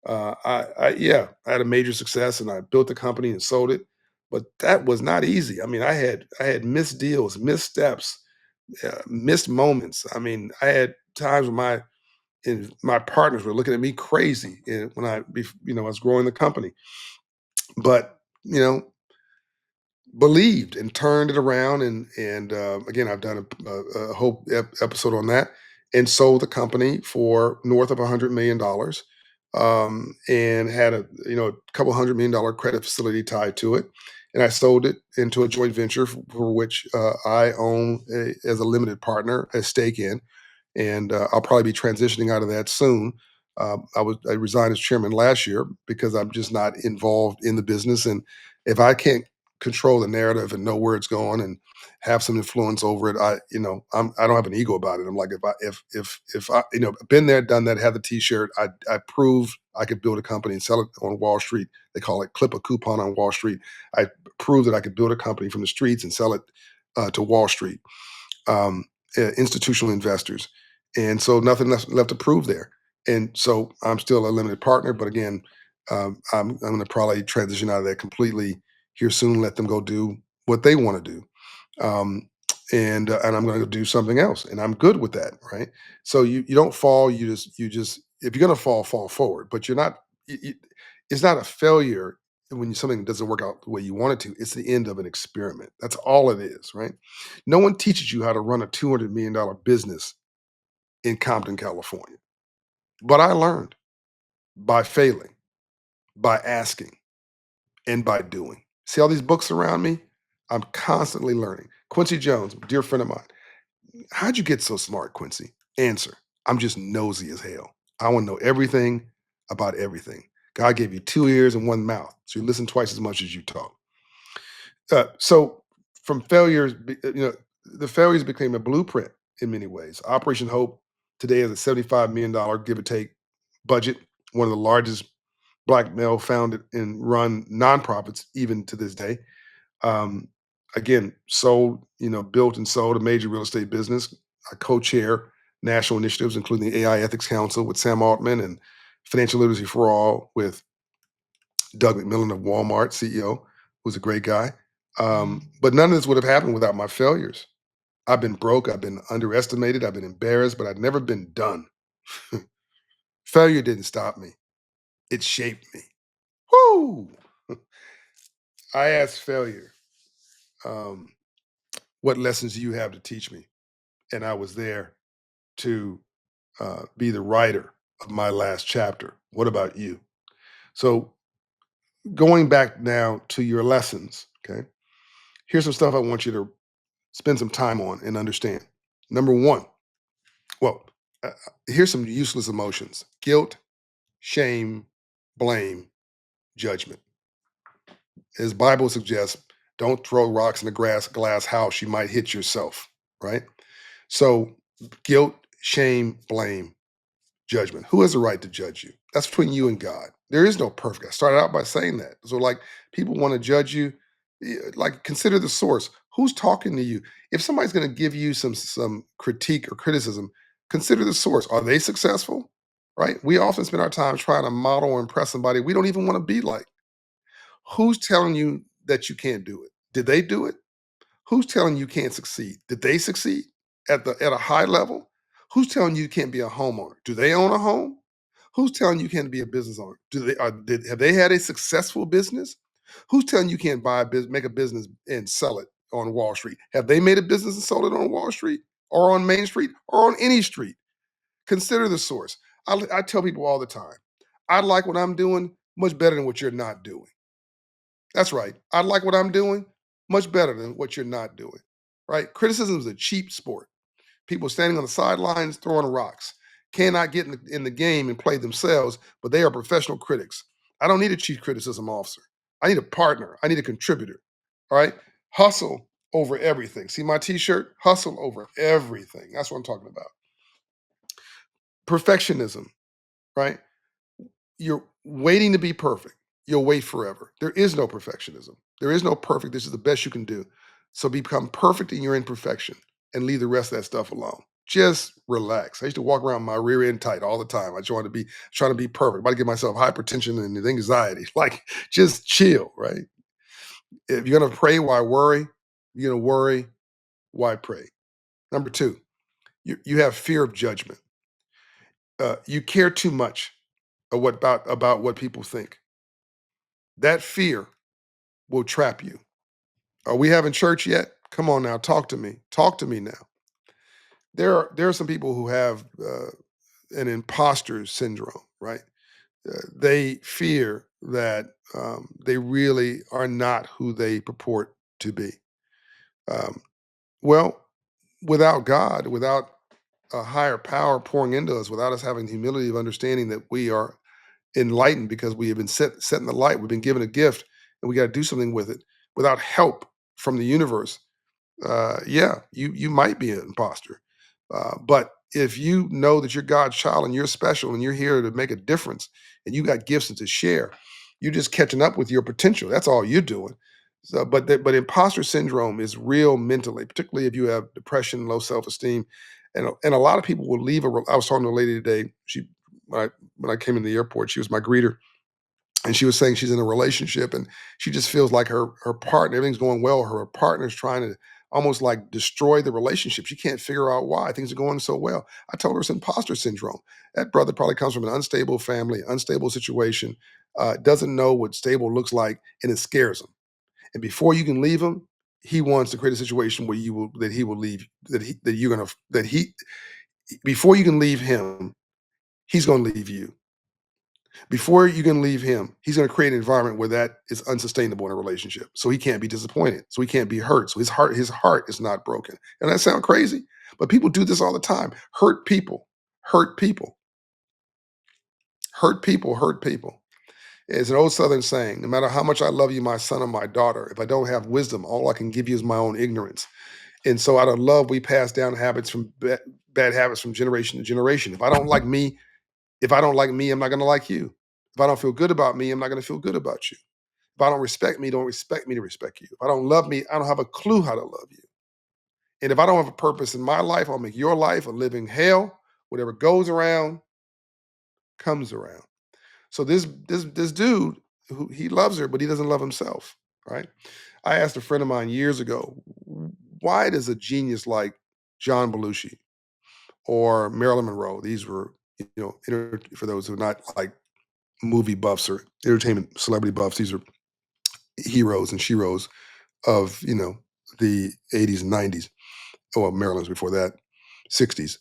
Yeah, I had a major success, and I built the company and sold it, but that was not easy. I mean, I had missed deals, missteps, missed moments. I mean, I had times when my partners were looking at me crazy when I was growing the company, but you know, believed and turned it around. And again, I've done a whole episode on that, and sold the company for north of $100 million, and had a couple $100 million credit facility tied to it. And I sold it into a joint venture for which I own as a limited partner a stake in, and I'll probably be transitioning out of that soon. I resigned as chairman last year because I'm just not involved in the business, and if I can't control the narrative and know where it's going and have some influence over it. I don't have an ego about it. I'm like, if I, been there, done that, had the T-shirt. I proved I could build a company and sell it on Wall Street. They call it clip a coupon on Wall Street. I proved that I could build a company from the streets and sell it to Wall Street, um, institutional investors, and so nothing left to prove there. And so I'm still a limited partner, but again, I'm going to probably transition out of that completely here soon. Let them go do what they want to do, um, and I'm going to do something else, and I'm good with that, right? So you don't fall. You just if you're going to fall, fall forward, but you're not. It's not a failure when something doesn't work out the way you want it to. It's the end of an experiment. That's all it is, right? No one teaches you how to run a $200 million business in Compton, California, but I learned by failing, by asking, and by doing. See all these books around me? I'm constantly learning. Quincy Jones, dear friend of mine. How'd you get so smart, Quincy? Answer: I'm just nosy as hell. I want to know everything about everything. God gave you two ears and one mouth, so you listen twice as much as you talk. So from failures, the failures became a blueprint in many ways. Operation Hope today is a $75 million give or take budget, one of the largest black male founded and run nonprofits even to this day. Um, again, built and sold a major real estate business. I co-chair national initiatives, including the AI Ethics Council with Sam Altman and Financial Literacy for All with Doug McMillan of Walmart, CEO, who's a great guy. But none of this would have happened without my failures. I've been broke, I've been underestimated, I've been embarrassed, but I've never been done. Failure didn't stop me. It shaped me. Woo! I asked failure, um, what lessons do you have to teach me? And I was there to be the writer of my last chapter. What about you? So, going back now to your lessons, okay, here's some stuff I want you to spend some time on and understand. Number one, well, here's some useless emotions: guilt, shame, blame, judgment. As Bible suggests, don't throw rocks in a glass house. You might hit yourself, right? So, guilt, shame, blame, judgment. Who has the right to judge you? That's between you and God. There is no perfect. I started out by saying that. So, like, people want to judge you, like, consider the source. Who's talking to you? If somebody's going to give you some critique or criticism, consider the source. Are they successful? Right? We often spend our time trying to model or impress somebody we don't even want to be like. Who's telling you that you can't do it? Did they do it? Who's telling you can't succeed? Did they succeed at a high level? Who's telling you can't be a homeowner? Do they own a home? Who's telling you can't be a business owner? Have they had a successful business? Who's telling you can't make a business and sell it on Wall Street? Have they made a business and sold it on Wall Street or on Main Street or on any street? Consider the source. I tell people all the time, I like what I'm doing much better than what you're not doing. That's right. I like what I'm doing much better than what you're not doing. Right? Criticism is a cheap sport. People standing on the sidelines throwing rocks cannot get in the game and play themselves, but they are professional critics. I don't need a chief criticism officer. I need a partner. I need a contributor. All right? Hustle over everything. See my t-shirt? Hustle over everything. That's what I'm talking about. Perfectionism, right? You're waiting to be perfect. You'll wait forever. There is no perfectionism. There is no perfect. This is the best you can do. So become perfect in your imperfection and leave the rest of that stuff alone. Just relax. I used to walk around my rear end tight all the time. I trying to be perfect. About to give myself hypertension and anxiety. Like, just chill, right? If you're gonna pray, why worry? You're gonna worry, why pray? Number two, you have fear of judgment. You care too much about what people think. That fear will trap you. Are we having church yet? Come on now, talk to me. Talk to me now. There are some people who have an imposter syndrome, right? They fear that they really are not who they purport to be. Um, well, without God, without a higher power pouring into us, without us having the humility of understanding that we are enlightened because we have been set in the light, we've been given a gift, and we got to do something with it. without help from the universe, yeah, you might be an imposter. But if you know that you're God's child and you're special and you're here to make a difference and you got gifts and to share, you're just catching up with your potential. That's all you're doing. So, but imposter syndrome is real mentally, particularly if you have depression, low self esteem, and a lot of people will leave. I was talking to a lady today. She when I came in the airport, she was my greeter, and she was saying she's in a relationship and she just feels like her partner, everything's going well, her partner's trying to almost like destroy the relationship. She can't figure out why things are going so well. I told her it's imposter syndrome. That brother probably comes from an unstable family, unstable situation, doesn't know what stable looks like, and it scares him. And before you can leave him, he wants to create a situation where you will that he will leave, that you're gonna that he before you can leave him, he's gonna leave you. Before you can leave him, he's going to create an environment where that is unsustainable in a relationship. So he can't be disappointed. So he can't be hurt. So his heart is not broken. And that sounds crazy, but people do this all the time. Hurt people, hurt people, hurt people. It's an old Southern saying, no matter how much I love you, my son or my daughter, if I don't have wisdom, all I can give you is my own ignorance. And so out of love, we pass down bad habits from generation to generation. If I don't like me, I'm not going to like you. If I don't feel good about me, I'm not going to feel good about you. If I don't respect me to respect you. If I don't love me, I don't have a clue how to love you. And if I don't have a purpose in my life, I'll make your life a living hell. Whatever goes around comes around. So this dude, who he loves her, but he doesn't love himself. Right? I asked a friend of mine years ago, why does a genius like John Belushi or Marilyn Monroe, these were, for those who are not like movie buffs or entertainment celebrity buffs, these are heroes and sheroes of the 80s and 90s. Well, Maryland's before that, 60s.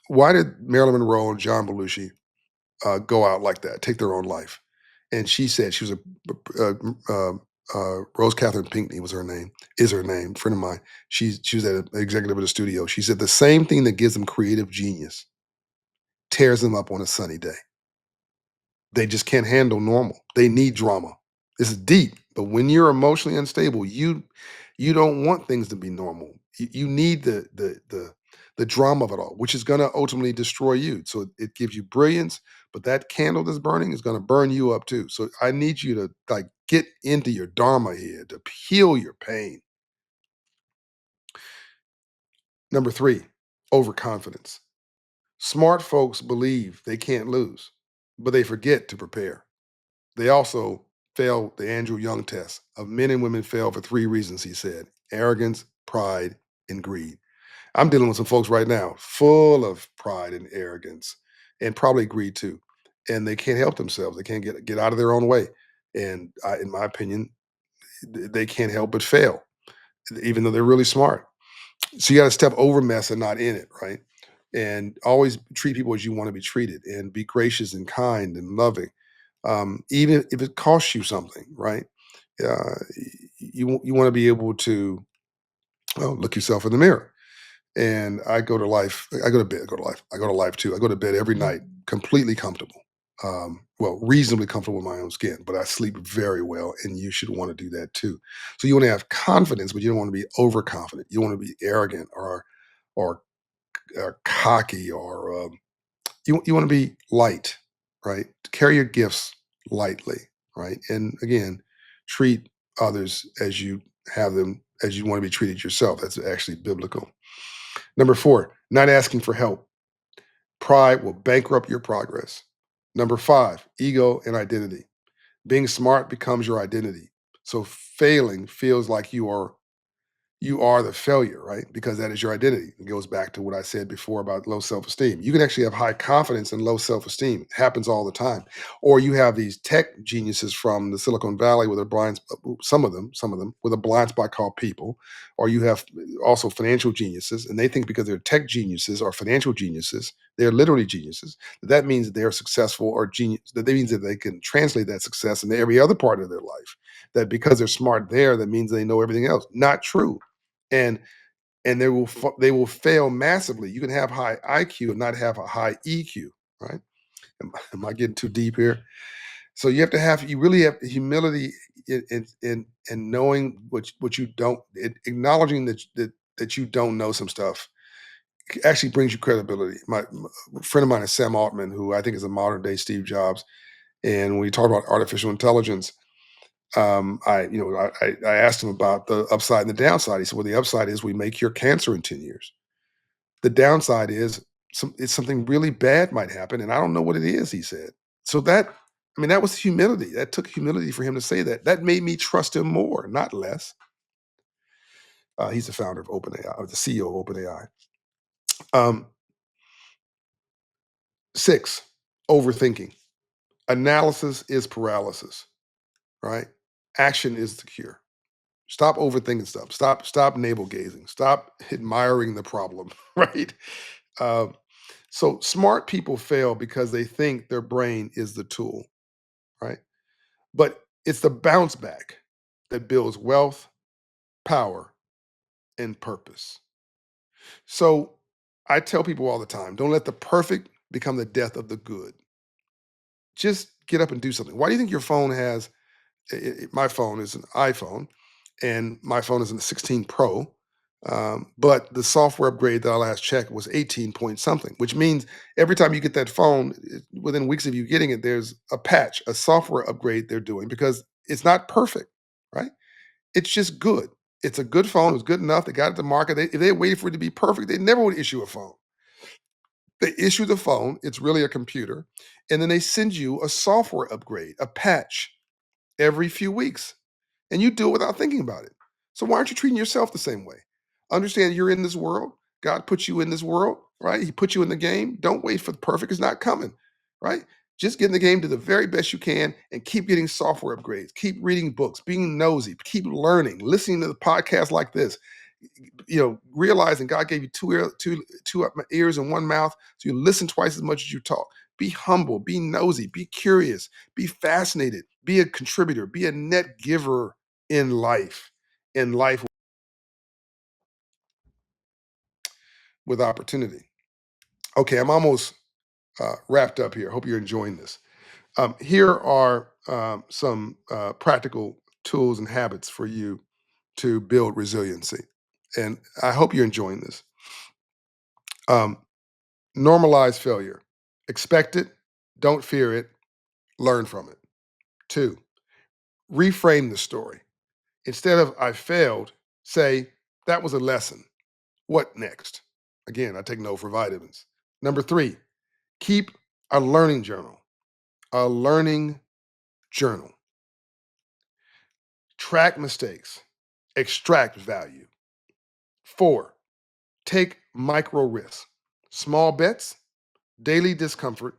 Why did Marilyn Monroe and John Belushi go out like that, take their own life? And she said she was Rose Catherine Pinkney was her name, is her name, friend of mine. She was an executive at a studio. She said the same thing that gives them creative genius tears them up on a sunny day. They just can't handle normal. They need drama. It's deep, but when you're emotionally unstable, you don't want things to be normal. You need the drama of it all, which is going to ultimately destroy you. So it gives you brilliance, but that candle that's burning is going to burn you up too. So I need you to like get into your dharma here to heal your pain. Number 3, overconfidence. Smart folks believe they can't lose, but they forget to prepare. They also failed the Andrew Young test of men and women fail for 3 reasons, he said: arrogance, pride, and greed. I'm dealing with some folks right now full of pride and arrogance and probably greed too. And they can't help themselves. They can't get out of their own way. And in my opinion, they can't help but fail, even though they're really smart. So you got to step over mess and not in it, right? And always treat people as you want to be treated and be gracious and kind and loving, even if it costs you something, right? You want to be able to, well, look yourself in the mirror. And I go to life. I go to bed. I go to life. I go to life too. I go to bed every night completely comfortable. Well, reasonably comfortable with my own skin, but I sleep very well, and you should want to do that too. So you want to have confidence, but you don't want to be overconfident. You don't want to be arrogant or, or cocky or you want to be light, right? Carry your gifts lightly, right? And again, treat others as you have them as you want to be treated yourself. That's actually biblical. Number 4, not asking for help. Pride will bankrupt your progress. Number 5, ego and identity. Being smart becomes your identity. So failing feels like you are the failure, right? Because that is your identity. It goes back to what I said before about low self esteem. You can actually have high confidence and low self esteem. It happens all the time. Or you have these tech geniuses from the Silicon Valley with a some of them with a blind spot called people. Or you have also financial geniuses, and they think because they're tech geniuses or financial geniuses, they're literally geniuses. That means that they're successful or genius. That means that they can translate that success into every other part of their life. That because they're smart there, that means they know everything else. Not true. And they will fail massively. You can have high IQ and not have a high EQ, right? Am I getting too deep here? So you really have humility. and knowing what you don't, acknowledging that you don't know some stuff actually brings you credibility. A friend of mine is Sam Altman, who I think is a modern day Steve Jobs. And when we talk about artificial intelligence, I asked him about the upside and the downside. He said, "Well, the upside is we may cure cancer in 10 years. The downside is it's something really bad might happen, and I don't know what it is." He said. So that was humility. That took humility for him to say that. That made me trust him more, not less. He's the founder of OpenAI, or the CEO of OpenAI. Um, Six, overthinking. Analysis is paralysis, right? Action is the cure. Stop overthinking stuff. Stop navel gazing. Stop admiring the problem, right? Um, so smart people fail because they think their brain is the tool, right? But it's the bounce back that builds wealth, power, and purpose. So I tell people all the time, don't let the perfect become the death of the good. Just get up and do something. Why do you think your phone has my phone is an iPhone, and my phone is a 16 Pro. But the software upgrade that I last checked was 18 point something, which means every time you get that phone, within weeks of you getting it, there's a patch, a software upgrade they're doing because it's not perfect, right? It's just good. It's a good phone. It was good enough. They got it to market. If they waited for it to be perfect, they never would issue a phone. They issue the phone. It's really a computer. And then they send you a software upgrade, a patch every few weeks, and you do it without thinking about it. So why aren't you treating yourself the same way? Understand you're in this world. God put you in this world, right? He put you in the game. Don't wait for the perfect. It's not coming, right? Just get in the game, do the very best you can, and keep getting software upgrades. Keep reading books, being nosy, keep learning, listening to the podcasts like this. Realizing God gave you two ears and one mouth, so you listen twice as much as you talk. Be humble, be nosy, be curious, be fascinated, be a contributor, be a net giver in life, in life with opportunity. Okay, I'm almost wrapped up here. Hope you're enjoying this. Here are some practical tools and habits for you to build resiliency. And I hope you're enjoying this. Um, Normalize failure. Expect it, don't fear it, learn from it. Two, reframe the story. Instead of I failed, say that was a lesson. What next? Again, I take no for vitamins. Number three, keep a learning journal. A learning journal. Track mistakes, extract value. Four, take micro risks. Small bets, daily discomfort,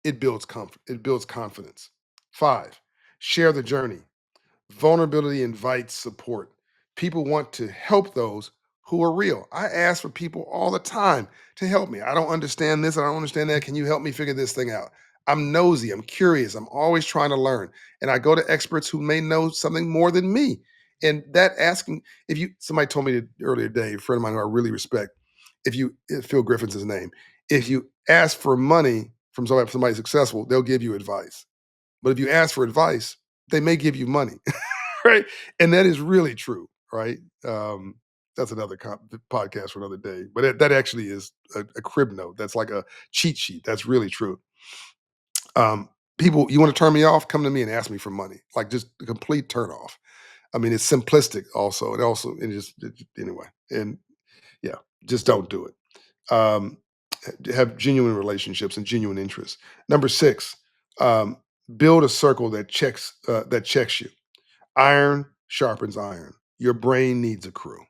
it builds comfort, it builds confidence. Five, share the journey. Vulnerability invites support. People want to help those who are real. I ask for people all the time to help me. I don't understand this. I don't understand that. Can you help me figure this thing out? I'm nosy. I'm curious. I'm always trying to learn. And I go to experts who may know something more than me. And that asking, if you, somebody told me earlier today, a friend of mine who I really respect, Phil Griffin's his name, if you ask for money from somebody successful, they'll give you advice. But if you ask for advice, they may give you money. Right? And that is really true, right? That's another podcast for another day. But that actually is a crib note. That's like a cheat sheet. That's really true. People, you want to turn me off? Come to me and ask me for money. Like just a complete turn off. I mean, it's simplistic. Also, anyway. And yeah, just don't do it. Have genuine relationships and genuine interests. Number six, um, build a circle that checks you. Iron sharpens iron. Your brain needs a crew.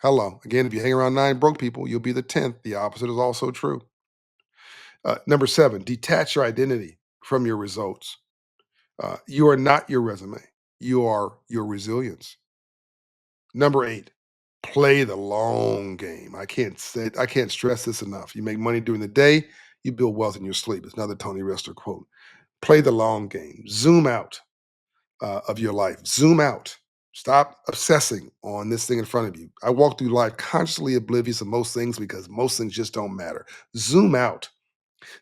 Hello. Again, if you hang around nine broke people, you'll be the 10th. The opposite is also true. Number seven, detach your identity from your results. You are not your resume, you are your resilience. Number eight, play the long game. I can't stress this enough. You make money during the day, you build wealth in your sleep. It's another Tony Rester quote. Play the long game. Zoom out of your life. Zoom out. Stop obsessing on this thing in front of you. I walk through life consciously oblivious of most things because most things just don't matter. Zoom out.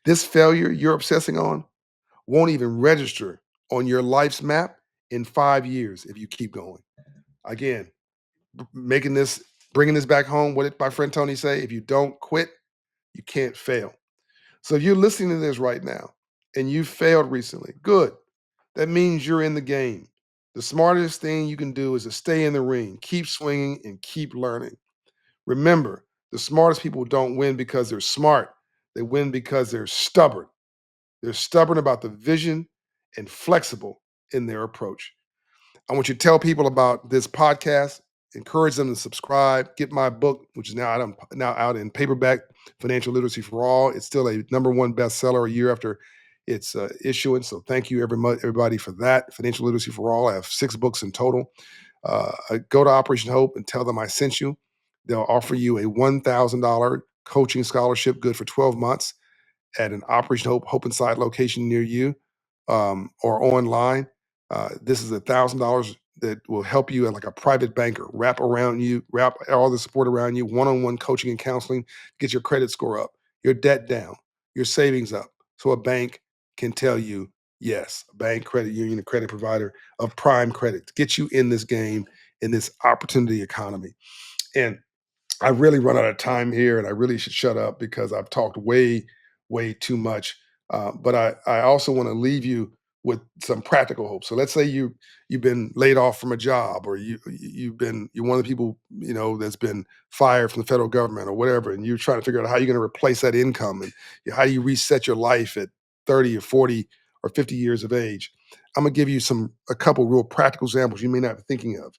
This failure you're obsessing on won't even register on your life's map in 5 years if you keep going. Again, making this, bringing this back home. What did my friend Tony say? If you don't quit, you can't fail. So if you're listening to this right now and you failed recently, good. That means you're in the game. The smartest thing you can do is to stay in the ring, keep swinging, and keep learning. Remember, the smartest people don't win because they're smart. They win because they're stubborn. They're stubborn about the vision and flexible in their approach. I want you to tell people about this podcast, encourage them to subscribe, get my book, which is now out in paperback, Financial Literacy for All. It's still a number one bestseller a year after its issuance. So thank you everybody for that. Financial Literacy for All. I have 6 books in total. Go to Operation Hope and tell them I sent you. They'll offer you a $1,000 coaching scholarship good for 12 months at an Operation Hope Inside location near you, or online. This is $1,000 that will help you, like a private banker, wrap around you, wrap all the support around you, one-on-one coaching and counseling, get your credit score up, your debt down, your savings up. So a bank can tell you, yes, a bank, credit union, a credit provider of prime credit to get you in this game, in this opportunity economy. And I really run out of time here, and I really should shut up because I've talked way, way too much. But I also want to leave you with some practical hope. So let's say you've been laid off from a job, or you're one of the people that's been fired from the federal government or whatever, and you're trying to figure out how you're going to replace that income, and how do you reset your life at 30 or 40 or 50 years of age. I'm gonna give you a couple real practical examples you may not be thinking of.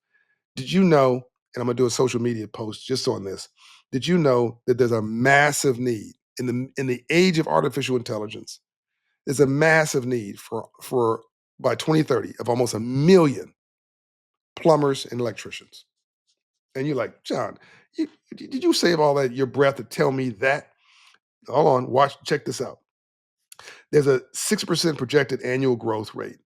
Did you know, and I'm gonna do a social media post just on this. Did you know that there's a massive need in the age of artificial intelligence? There's a massive need for by 2030 of almost 1 million plumbers and electricians. And you're like, John, did you save all that your breath to tell me that? Hold on, check this out. There's a 6% projected annual growth rate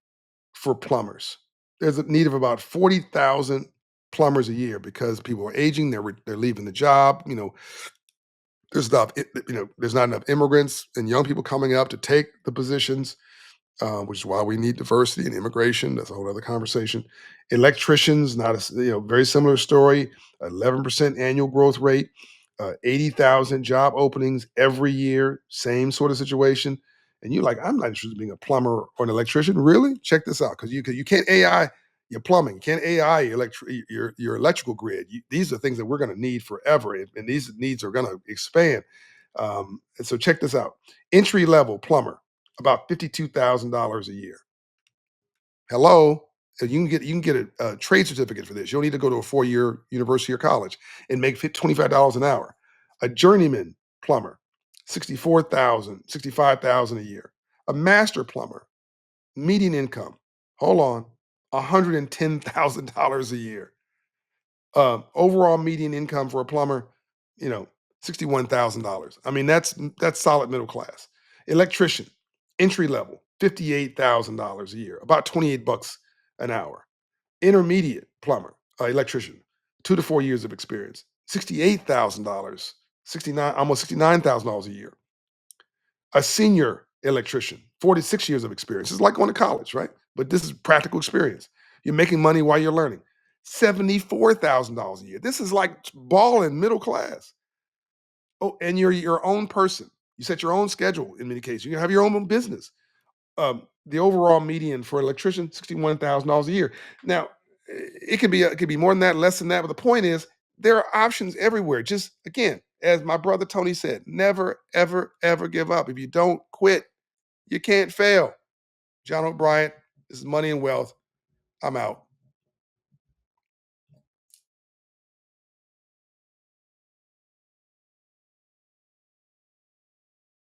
for plumbers. There's a need of about 40,000 plumbers a year because people are aging, they're leaving the job. There's not enough immigrants and young people coming up to take the positions, which is why we need diversity and immigration. That's a whole other conversation. Electricians, not very similar story. 11% annual growth rate, 80,000 job openings every year. Same sort of situation. And you're like, I'm not interested in being a plumber or an electrician. Really? Check this out, because you can't AI your plumbing, you can't AI your electrical grid. These are things that we're going to need forever, and these needs are going to expand. And so check this out: entry level plumber, about $52,000 a year. Hello. You can get a trade certificate for this. You don't need to go to a 4-year university or college and make $25 an hour. A journeyman plumber, 65,000 a year. A master plumber, median income, hold on, $110,000 a year. Overall median income for a plumber, you know, $61,000. I mean, that's solid middle class. Electrician, entry level, $58,000 a year, about 28 bucks an hour. Intermediate plumber, electrician, 2 to 4 years of experience, $68,000, 69, almost $69,000 a year. A senior electrician, 46 years of experience. It's like going to college, right? But this is practical experience. You're making money while you're learning. $74,000 a year. This is like balling middle class. Oh, and you're your own person. You set your own schedule in many cases. You have your own business. The overall median for an electrician, $61,000 a year. Now, it could be more than that, less than that. But the point is, there are options everywhere. Just again, as my brother Tony said, never, ever, ever give up. If you don't quit, you can't fail. John O'Brien, this is Money and Wealth. I'm out.